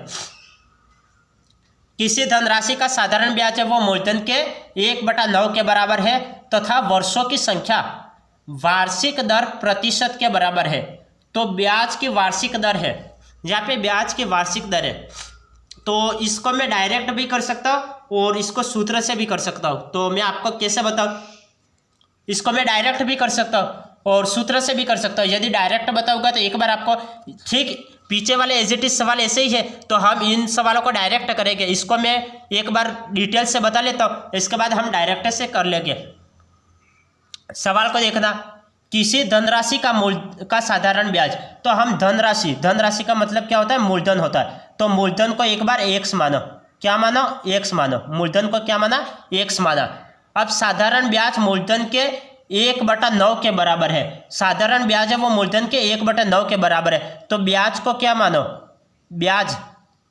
किसी धनराशि का साधारण ब्याज है वो मूलधन के 1/9 के बराबर है तथा वर्षों की संख्या वार्षिक दर प्रतिशत के बराबर है। तो ब्याज की वार्षिक दर है, यहाँ पे ब्याज की वार्षिक दर है, तो इसको मैं डायरेक्ट भी कर सकता हूँ और इसको सूत्र से भी कर सकता हूँ। तो मैं आपको कैसे बताऊँ, इसको मैं डायरेक्ट भी कर सकता हूँ और सूत्र से भी कर सकता हूँ। यदि डायरेक्ट बताऊंगा तो एक बार आपको ठीक पीछे वाले एज इट इज सवाल ऐसे ही है, तो हम इन सवालों को डायरेक्ट करेंगे। इसको मैं एक बार डिटेल से बता लेता हूँ, इसके बाद हम डायरेक्ट से कर लेंगे। सवाल को देखना, किसी धनराशि का साधारण ब्याज, तो हम धनराशि, धनराशि का मतलब क्या होता है, मूलधन होता है। तो मूलधन को एक बार x मानो, क्या मानो, x मानो, मूलधन को क्या माना, x माना। अब साधारण ब्याज मूलधन के 1/9 के बराबर है, साधारण ब्याज है वो मूलधन के 1/9 के बराबर है। तो ब्याज को क्या मानो, ब्याज,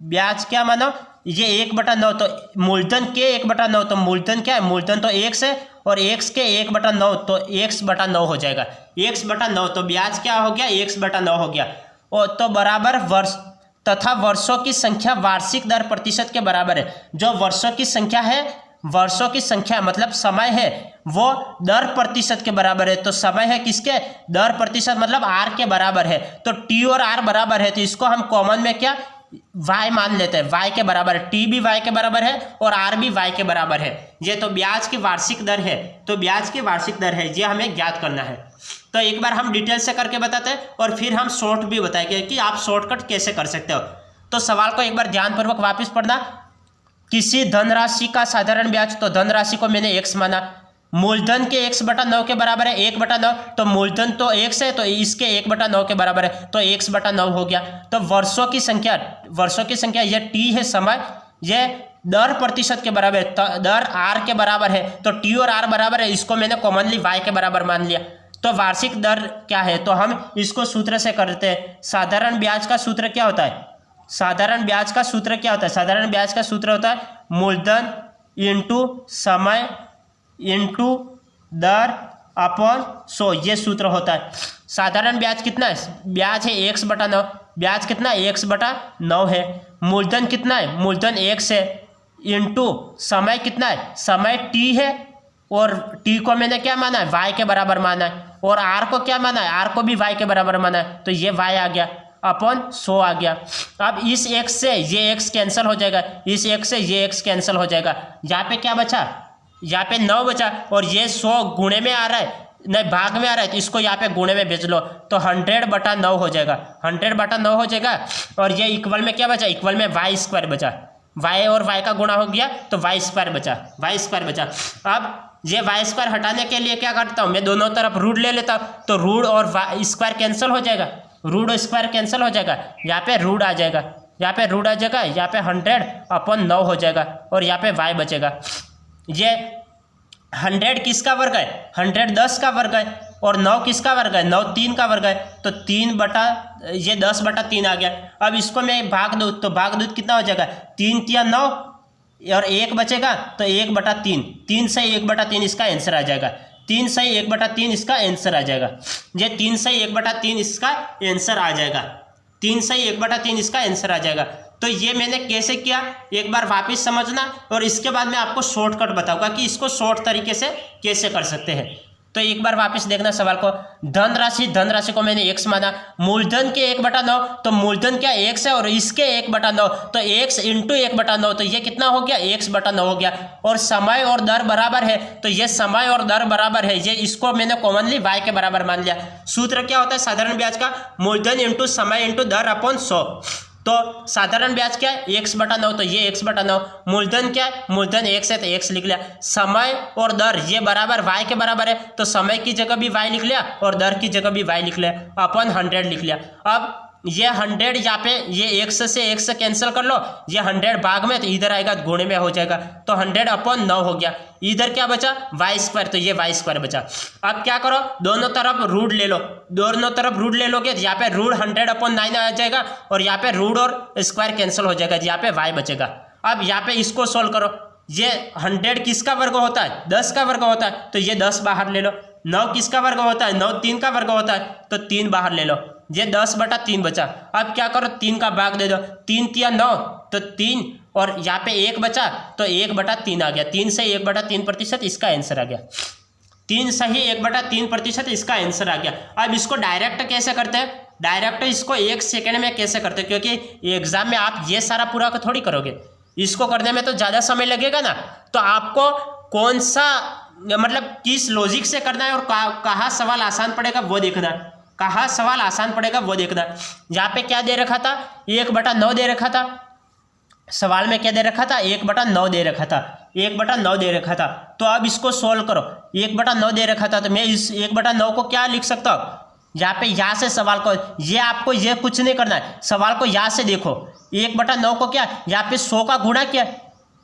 ब्याज क्या मानो, ये 1/9, तो मूलधन के 1/9, तो मूलधन क्या है, मूलधन तो x है और x के 1/9 तो x/9 हो जाएगा, x/9, तो ब्याज क्या हो गया, x/9 हो गया। और तो बराबर वर्ष तथा वर्षों की संख्या वार्षिक दर प्रतिशत के बराबर है। जो वर्षों की संख्या है, वर्षों की संख्या मतलब समय है, वो दर प्रतिशत के बराबर है। तो समय है किसके, दर प्रतिशत मतलब r के बराबर है। तो t और r बराबर है, तो इसको हम कॉमन में क्या y मान लेते हैं, y के बराबर है, t भी y के बराबर है और r भी y के बराबर है। ये तो ब्याज की वार्षिक दर है, तो ब्याज की वार्षिक दर है, ये हमें ज्ञात करना है। तो एक बार हम डिटेल से करके बताते हैं और फिर हम शॉर्ट भी बताएंगे कि आप शॉर्टकट कैसे कर सकते हो। तो सवाल को एक बार ध्यानपूर्वक वापस पढ़ना, किसी धनराशि का साधारण ब्याज, तो धनराशि को मैंने x माना, मूलधन के 1/9 के बराबर है, 1/9, तो मूलधन तो x है तो इसके 1/9 के बराबर है, तो x/9 हो गया। तो वर्षों की संख्या, वर्षों की संख्या ये t है समय, ये दर प्रतिशत के बराबर है, दर r के बराबर है, तो t और r बराबर है, इसको मैंने कॉमनली y के बराबर मान लिया। तो वार्षिक दर क्या है, तो हम इसको सूत्र से करते हैं। साधारण ब्याज का सूत्र क्या होता है, साधारण ब्याज का सूत्र क्या होता है, साधारण ब्याज का सूत्र होता है मूलधन इंटू समय इंटू दर अपॉन 100, ये सूत्र होता है। साधारण ब्याज कितना है, ब्याज है 1/9, ब्याज कितना है 1/9 है। मूलधन कितना है, मूलधन x है, इंटू समय कितना है, समय t है और t को मैंने क्या माना है, y के बराबर माना है, और r को क्या माना है, r को भी y के बराबर माना है, तो ये y आ गया अपॉन 100 आ गया। अब इस x से ये x कैंसिल हो जाएगा, इस x से ये x कैंसिल हो जाएगा, यहाँ पे क्या बचा, यहाँ पे 9 बचा, और ये 100 गुणे में आ रहा है, नहीं भाग में आ रहा है, तो इसको यहाँ पे गुणे में भेज लो, तो 100/9 हो जाएगा, 100/9 हो जाएगा। और ये इक्वल में क्या बचा, इक्वल में y² बचा, y और y का गुणा हो गया तो y² बचा, y² बचा। अब ये y² हटाने के लिए क्या करता हूँ, मैं दोनों तरफ रूट ले लेता हूँ, तो रूट और y² कैंसिल हो जाएगा, रूट और स्क्वायर कैंसिल हो जाएगा, यहाँ पे रूट आ जाएगा, यहाँ पे रूट आ जाएगा, यहाँ पे 100/9 हो जाएगा और यहाँ पे y बचेगा। ये 100 किसका वर्ग है, 100 10 का वर्ग है, और 9 किसका वर्ग है, 9 3 का वर्ग है, तो 3 ये 10/3 आ गया। अब इसको मैं भाग दूँ तो भाग दूँ कितना हो जाएगा, 3 × 9 और 1 बचेगा, तो 1/3, 3 से 1/3 इसका आंसर आ जाएगा, 3 से 1/3 इसका आंसर आ जाएगा। ये 3 से 1/3 इसका आंसर आ जाएगा, 3 से 1/3 इसका आंसर आ जाएगा। तो ये मैंने कैसे किया, एक बार वापस समझना, और इसके बाद मैं आपको शॉर्टकट बताऊंगा कि इसको शॉर्ट तरीके से कैसे कर सकते हैं। तो एक बार वापस देखना सवाल को, धनराशि, धनराशि को मैंने x माना, मूलधन के 1/9, तो मूलधन क्या x है और इसके 1/9, तो x इंटू 1/9, तो ये कितना हो गया, x/9 हो गया। और समय और दर बराबर है, तो ये समय और दर बराबर है, ये इसको मैंने कॉमनली y के बराबर मान लिया। सूत्र क्या होता है साधारण ब्याज का, मूलधन इंटू समय इंटू दर अपॉन 100। तो साधारण ब्याज क्या है, 1/9, तो ये 1/9, मूलधन क्या है, मूलधन x है तो x लिख लिया, समय और दर ये बराबर y के बराबर है, तो समय की जगह भी y लिख लिया और दर की जगह भी y लिख लिया, अपन 100 लिख लिया। अब ये 100 यहाँ पे ये x से x कैंसिल कर लो, ये 100 भाग में तो इधर आएगा गुणे में हो जाएगा, तो 100/9 हो गया। इधर क्या बचा y², तो ये y² बचा। अब क्या करो, दोनों तरफ रूट ले लो, दोनों तरफ रूट ले लोगे तो यहाँ पे रूट 100/9 आ जाएगा और यहाँ पे रूट और स्क्वायर कैंसिल हो जाएगा, यहाँ पे y बचेगा। अब यहाँ पे इसको सोल्व करो, ये 100 किसका वर्ग होता है, 10 का वर्ग होता है, तो ये 10 बाहर ले लो। 9 किसका वर्ग होता है, 9 3 का वर्ग होता है, तो 3 बाहर ले लो, ये 10/3 बचा। अब क्या करो, 3 का भाग दे दो, 3 × 9 तो 3, और यहाँ पे 1 बचा तो 1/3 आ गया। 3 से 1/3% इसका आंसर आ गया। 3 सही 1/3% इसका आंसर आ गया। अब इसको डायरेक्ट कैसे करते हैं, डायरेक्ट इसको 1 सेकेंड में कैसे करते हैं, क्योंकि एग्जाम में आप ये सारा पूरा थोड़ी करोगे, इसको करने में तो ज़्यादा समय लगेगा ना। तो आपको कौन सा मतलब किस लॉजिक से करना है और कहाँ सवाल आसान पड़ेगा वो देखना है, कहाँ सवाल आसान पड़ेगा वो देखना है। यहाँ पे क्या दे रखा था, 1/9 दे रखा था, सवाल में क्या दे रखा था, 1/9 दे रखा था, 1/9 दे रखा था। तो अब इसको सोल्व करो, 1/9 दे रखा था, तो मैं इस 1/9 को क्या लिख सकता हूँ, यहाँ पे यहाँ से सवाल को, ये आपको ये कुछ नहीं करना है, सवाल को यहाँ से देखो। 1/9 को क्या, यहाँ पे 100 का गुणा किया,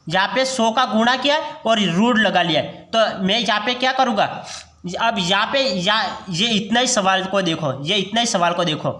यहाँ पे 100 का गुणा किया और रूट लगा लिया। तो मैं यहाँ पे क्या करूँगा, अब यहाँ पे ये इतना ही सवाल को देखो, ये इतना ही सवाल को देखो,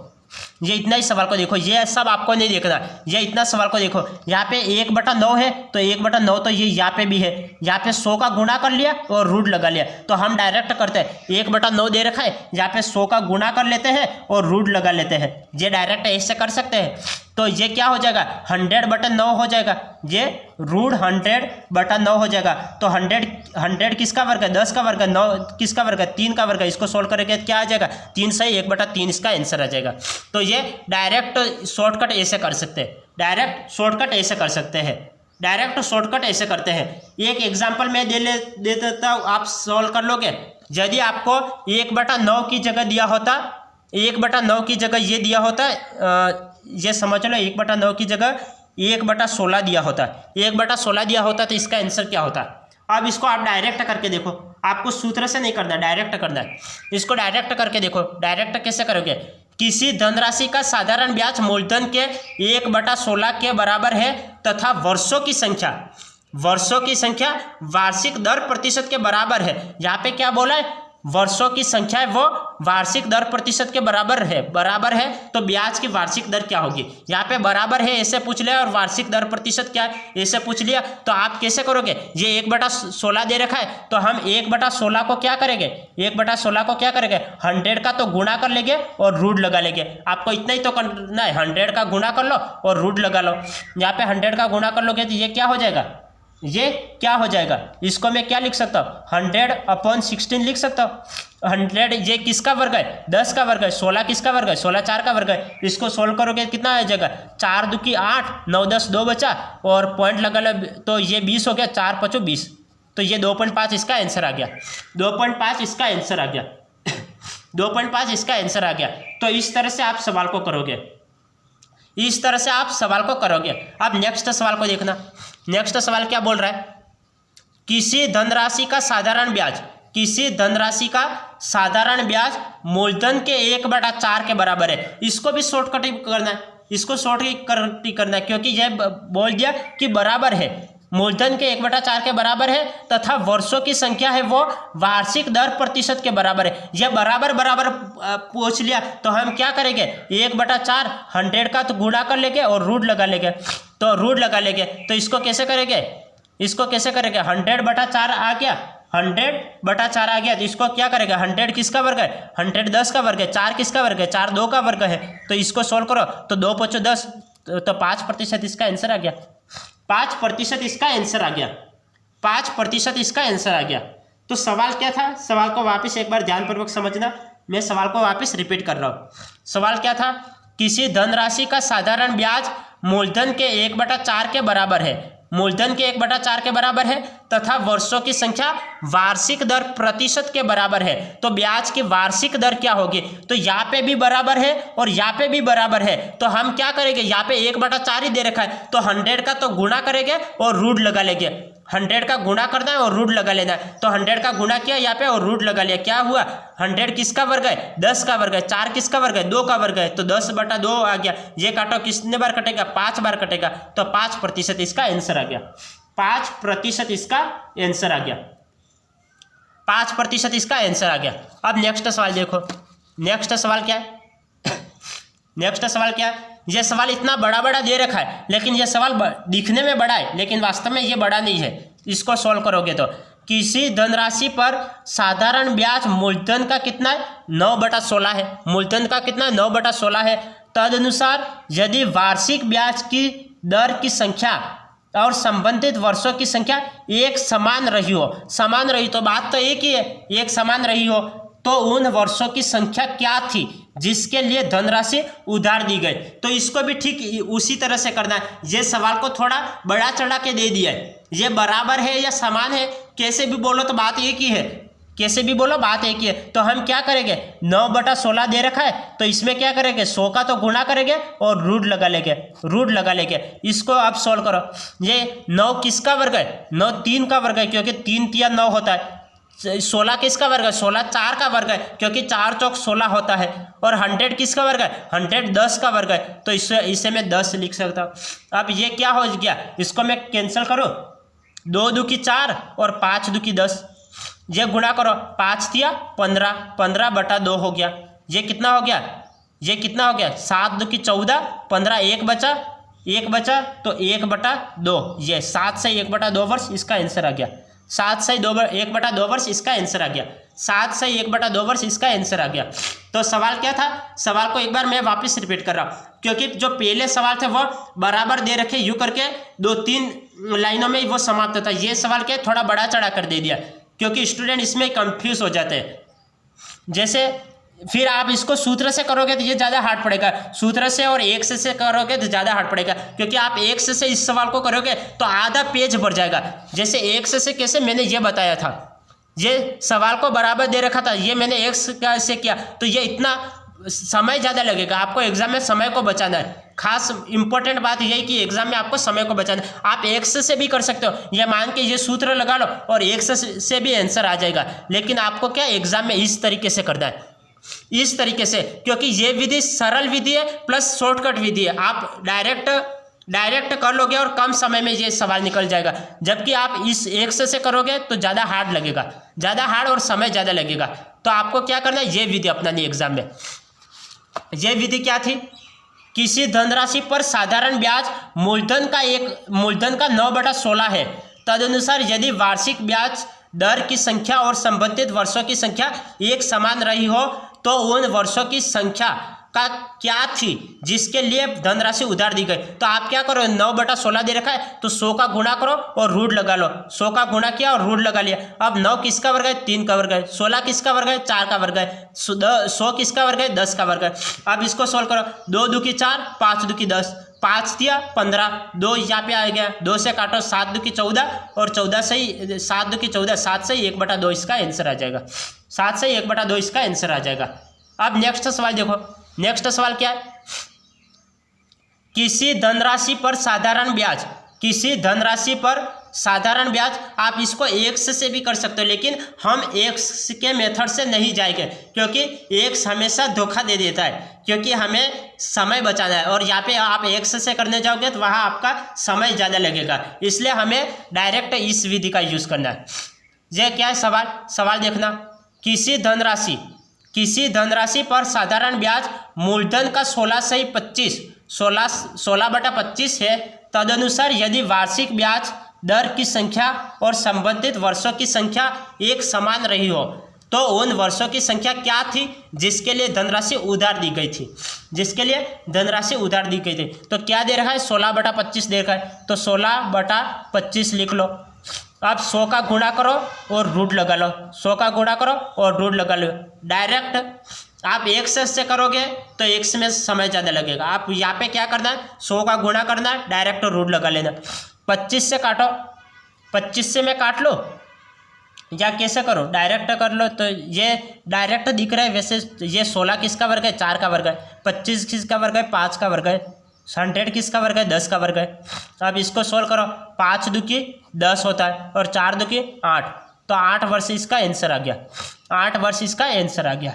ये इतना ही सवाल को देखो, ये सब आपको नहीं देखना, ये इतना सवाल को देखो। यहाँ पे 1/9 है तो 1/9 तो ये यहाँ पे भी है, यहाँ पे 100 का गुणा कर लिया और रूट लगा लिया। तो हम डायरेक्ट करते हैं, 1/9 दे रखा है, यहाँ पे 100 का गुणा कर लेते हैं और रूट लगा लेते हैं, ये डायरेक्ट ऐसे कर सकते हैं। तो ये क्या हो जाएगा, 100/9 हो जाएगा, ये रूट 100/9 हो जाएगा। तो 100 किसका वर्ग है, 10 का वर्ग है, 9 किसका वर्ग है, 3 का वर्ग है। इसको सोल्व करेंगे क्या आ जाएगा, 3 से 1/3 इसका आंसर आ जाएगा। तो ये डायरेक्ट शॉर्टकट ऐसे कर सकते हैं, डायरेक्ट शॉर्टकट ऐसे कर सकते हैं, डायरेक्ट शॉर्टकट ऐसे करते हैं। एक एग्जाम्पल मैं दे देता हूँ, आप सॉल्व कर लोगे। यदि आपको 1/9 की जगह दिया होता, 1/9 की जगह ये दिया होता, ये समझ लो 1/9 की जगह 1/16 दिया होता, 1/16 दिया होता तो इसका आंसर क्या होता। अब इसको आप डायरेक्ट करके देखो, आपको सूत्र से नहीं करना, डायरेक्ट करना है। इसको डायरेक्ट करके देखो, डायरेक्ट कैसे करोगे, किसी धनराशि का साधारण ब्याज मूलधन के 1/16 के बराबर है तथा वर्षों की संख्या वार्षिक दर प्रतिशत के बराबर है। यहाँ पे क्या बोला है, वर्षों की संख्या है वो वार्षिक दर प्रतिशत के बराबर है, तो ब्याज की वार्षिक दर क्या होगी। यहाँ पे बराबर है ऐसे पूछ लिया और वार्षिक दर प्रतिशत क्या है ऐसे पूछ लिया। तो आप कैसे करोगे, ये 1/16 दे रखा है तो हम 1/16 को क्या करेंगे, 1/16 को क्या करेंगे, 100 का तो गुणा कर लेंगे और रूट लगा लेंगे। आपको इतना ही तो करना है, 100 का गुणा कर लो और रूट लगा लो। यहाँ पे 100 का गुणा कर लोगे तो ये क्या हो जाएगा, ये क्या हो जाएगा, इसको मैं क्या लिख सकता हूँ, 100/16 लिख सकता हूँ। 100 ये किसका वर्ग है, 10 का वर्ग है, 16 किसका वर्ग है, 16 4 का वर्ग है। इसको सोल्व करोगे कितना आ जाएगा, 4 2 की 8, 9 10 2 बचा और पॉइंट लगा लो तो ये 20 हो गया, 4 5 20, तो ये 2.5 इसका आंसर आ गया, 2.5 इसका आंसर आ गया, 2.5 इसका आंसर आ गया। तो इस तरह से आप सवाल को करोगे, इस तरह से आप सवाल को करोगे। अब नेक्स्ट सवाल को देखना, नेक्स्ट सवाल क्या बोल रहा है, किसी धनराशि का साधारण ब्याज मूलधन के 1/4 के बराबर है। इसको भी शॉर्टकट करना है, इसको शॉर्टकट करना है क्योंकि यह बोल दिया कि बराबर है, मूलधन के 1/4 के बराबर है तथा वर्षों की संख्या है वो वार्षिक दर प्रतिशत के बराबर है। यह बराबर पूछ लिया तो हम क्या करेंगे, 1/4 100 का तो गुणा कर लेंगे और रूट लगा लेंगे, तो रूट लगा लेंगे। तो इसको कैसे करेंगे, 100/4 आ गया, 100/4 आ गया। तो इसको क्या करेगा, 100 किसका वर्ग है, 100 10 का वर्ग है, 4 किसका वर्ग है, 4 2 का वर्ग है। तो इसको सोल्व करो तो 2 5 10, तो 5% इसका आंसर आ गया, 5% इसका आंसर आ गया, 5% इसका आंसर आ गया। तो सवाल क्या था, सवाल को वापस एक बार ध्यानपूर्वक समझना, मैं सवाल को वापस रिपीट कर रहा हूँ। सवाल क्या था, किसी धनराशि का साधारण ब्याज मूलधन के 1/4 के बराबर है, मूलधन के 1/4 के बराबर है तथा वर्षों की संख्या वार्षिक दर प्रतिशत के बराबर है। तो ब्याज की वार्षिक दर क्या होगी, तो यहाँ पे भी बराबर है और यहाँ पे भी बराबर है। तो हम क्या करेंगे, यहाँ पे 1/4 ही दे रखा है तो 100 का तो गुणा करेंगे और रूट लगा लेंगे। 100 का गुणा करना है और रूट लगा लेना है। तो 100 का गुणा किया यहाँ पे और रूट लगा लिया, क्या हुआ 100 किसका वर्ग है 10 का वर्ग है, 4 किसका वर्ग है 2 का वर्ग है, तो 10/2 आ गया। ये काटो कितने बार कटेगा 5 बार कटेगा, तो 5% इसका आंसर आ गया। 5% इसका आंसर आ गया। 5% इसका आंसर आ गया। अब नेक्स्ट सवाल देखो, नेक्स्ट सवाल क्या है, नेक्स्ट सवाल क्या है। ये सवाल इतना बड़ा बड़ा दे रखा है, लेकिन ये सवाल दिखने में बड़ा है लेकिन वास्तव में ये बड़ा नहीं है। इसको सॉल्व करोगे तो किसी धनराशि पर साधारण ब्याज मूलधन का कितना है 9/16 है। मूलधन का कितना 9/16 है। तदनुसार यदि वार्षिक ब्याज की दर की संख्या और संबंधित वर्षों की संख्या एक समान रही हो, समान रही तो बात तो एक ही है, एक समान रही हो, तो उन वर्षों की संख्या क्या थी जिसके लिए धनराशि उधार दी गई। तो इसको भी ठीक उसी तरह से करना है। ये सवाल को थोड़ा बड़ा चढ़ा के दे दिया है, ये बराबर है या समान है, कैसे भी बोलो तो बात एक ही है, कैसे भी बोलो बात एक ही है। तो हम क्या करेंगे 9/16 दे रखा है, तो इसमें क्या करेंगे 100 का तो गुणा करेंगे और रूट लगा लेंगे, रूट लगा लेंगे। इसको आप सॉल्व करो। ये 9 किसका वर्ग है 9 3 का वर्ग है, क्योंकि 3 तिया 9 होता है। 16 किसका वर्ग है 16 4 का वर्ग है, क्योंकि 4 चौक 16 होता है। और 100 किसका वर्ग है 100 10 का वर्ग है, तो इसे मैं 10 लिख सकता हूँ। अब ये क्या हो गया, इसको मैं कैंसिल करूँ, 2 दूकी 4 और 5 दूकी 10, ये गुणा करो 5 तिया 15, 15/2 हो गया। ये कितना हो गया, ये कितना हो गया 7 दूकी 14, 15 1 बचा तो 1/2, ये 7 से 1/2 वर्ष इसका आंसर आ गया। 7 से 1/2 वर्ष इसका आंसर आ गया। 7 से 1/2 वर्ष इसका आंसर आ गया। तो सवाल क्या था, सवाल को एक बार मैं वापस रिपीट कर रहा हूँ, क्योंकि जो पहले सवाल थे वो बराबर दे रखे यूँ करके 2-3 लाइनों में वो समाप्त होता है। ये सवाल क्या थोड़ा बड़ा चढ़ा कर दे दिया, क्योंकि स्टूडेंट इसमें कंफ्यूज हो जाते हैं। जैसे फिर आप इसको सूत्र से करोगे तो ये ज़्यादा हार्ड पड़ेगा, सूत्र से और एक से करोगे तो ज़्यादा हार्ड पड़ेगा, क्योंकि आप एक से इस सवाल को करोगे तो आधा पेज भर जाएगा। जैसे एक से कैसे मैंने ये बताया था, ये सवाल को बराबर दे रखा था, ये मैंने एक से किया, तो ये इतना समय ज़्यादा लगेगा। आपको एग्जाम में समय को बचाना है, खास इंपॉर्टेंट बात यही कि एग्जाम में आपको समय को बचाना है। आप एक से भी कर सकते हो, ये मान के ये सूत्र लगा लो और एक से भी आंसर आ जाएगा, लेकिन आपको क्या एग्जाम में इस तरीके से करना है, इस तरीके से, क्योंकि ये विधि सरल विधि है प्लस शॉर्टकट विधि है। आप डायरेक्ट कर लोगे और कम समय में ये सवाल निकल जाएगा, जबकि आप इस एक से करोगे तो ज़्यादा हार्ड लगेगा, ज़्यादा हार्ड और समय ज़्यादा लगेगा। तो आपको क्या करना है, ये विधि अपनानी एग्जाम में। ये विधि क्या थी, किसी धनराशि पर साधारण ब्याज मूलधन का 9/16 है। तदनुसार यदि वार्षिक ब्याज दर की संख्या और संबंधित वर्षों की संख्या एक समान रही हो, तो उन वर्षों की संख्या का क्या थी जिसके लिए धनराशि उधार दी गई। तो आप क्या करो 9/16 दे रखा है, तो 100 का गुणा करो और रूट लगा लो। 100 का गुणा किया और रूट लगा लिया। अब 9 किसका वर्ग है 3 का वर्ग है, 16 किसका वर्ग है 4 का वर्ग है, 100 किसका वर्ग है 10 का वर्ग है। अब इसको सोल्व करो, 2 दूकी 4, 5 दूकी 10, 5 दिया 15, 2 यहाँ पे आ गया, 2 से काटो 7 दूकी 14 और 14 से ही 7 दूकी 14, 7 से 1/2 इसका आंसर आ जाएगा। 7 से 1/2 इसका आंसर आ जाएगा। अब नेक्स्ट सवाल देखो, नेक्स्ट सवाल क्या है, किसी धनराशि पर साधारण ब्याज, किसी धनराशि पर साधारण ब्याज, आप इसको एक्स से भी कर सकते हो, लेकिन हम एक्स के मेथड से नहीं जाएंगे, क्योंकि एक्स हमेशा धोखा दे देता है, क्योंकि हमें समय बचाना है और यहाँ पे आप एक्स से करने जाओगे तो वहाँ आपका समय ज़्यादा लगेगा, इसलिए हमें डायरेक्ट इस विधि का यूज़ करना है। यह क्या है सवाल देखना, किसी धनराशि पर साधारण ब्याज मूलधन का 16 से 25 16/25 है। तदनुसार यदि वार्षिक ब्याज दर की संख्या और संबंधित वर्षों की संख्या एक समान रही हो, तो उन वर्षों की संख्या क्या थी जिसके लिए धनराशि उधार दी गई थी, जिसके लिए धनराशि उधार दी गई थी। तो क्या दे रखा है 16/25 दे रखा है, तो 16/25 लिख लो। अब 100 का गुणा करो और रूट लगा लो, 100 का गुणा करो और रूट लगा लो। डायरेक्ट आप एक्स से करोगे तो एक्स में समय ज़्यादा लगेगा, आप यहाँ पे क्या करना है 100 का गुणा करना है, डायरेक्ट रूट लगा लेना। 25 से काटो, 25 से मैं काट लो या कैसे करो, डायरेक्ट कर लो। तो ये डायरेक्ट दिख रहा है, वैसे ये 16 किसका वर्ग है 4 का वर्ग है, 25 किसका वर्ग है 5 का वर्ग है, 100 किसका वर्ग है? 10 का वर्ग है। अब इसको सोल्व करो, 5 दूकी 10 होता है और 4 दूकी 8, तो 8 वर्ष इसका आंसर आ गया। 8 वर्ष इसका आंसर आ गया।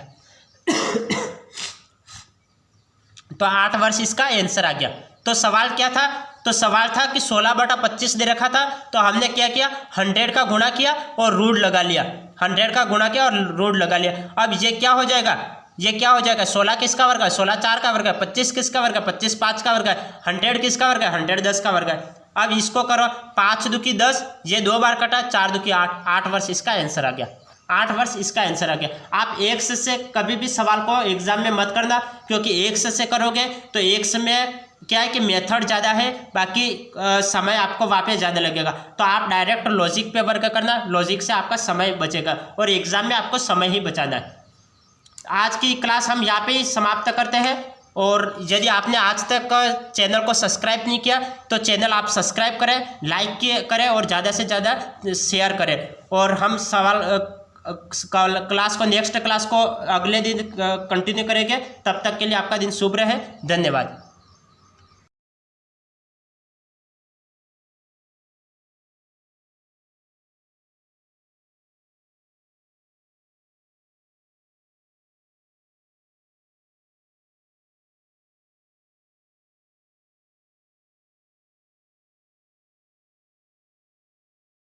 तो 8 वर्ष इसका आंसर आ गया। तो सवाल क्या था? तो सवाल था कि 16/25 दे रखा था, तो हमने क्या किया? 100 का गुणा किया और रूट लगा लिया। 100 का गुणा किया और रूट लगा लिया। अब ये क्या हो जाएगा? ये क्या हो जाएगा? 16 किसका वर्ग है? 16 4 का वर्ग है। 25 किसका वर्ग है? 25 5 का वर्ग है। 100 किसका वर्ग है? 100 10 का वर्ग है। अब इसको करो, 5 दूकी 10, ये 2 बार कटा, 4 दूकी 8, 8 वर्ष इसका आंसर आ गया। 8 वर्ष इसका आंसर आ गया। आप एक्स से कभी भी सवाल को एग्जाम में मत करना, क्योंकि एक्स से करोगे तो एक्स में क्या है कि मेथड ज़्यादा है, बाकी समय आपको वहाँ पे ज़्यादा लगेगा। तो आप डायरेक्ट लॉजिक पे वर्क करना, लॉजिक से आपका समय बचेगा और एग्जाम में आपको समय ही बचाना है। आज की क्लास हम यहाँ पे ही समाप्त करते हैं। और यदि आपने आज तक चैनल को सब्सक्राइब नहीं किया तो चैनल आप सब्सक्राइब करें, लाइक करें और ज़्यादा से ज़्यादा शेयर करें। और हम क्लास को नेक्स्ट क्लास को अगले दिन कंटिन्यू करेंगे। तब तक के लिए आपका दिन शुभ रहे। धन्यवाद।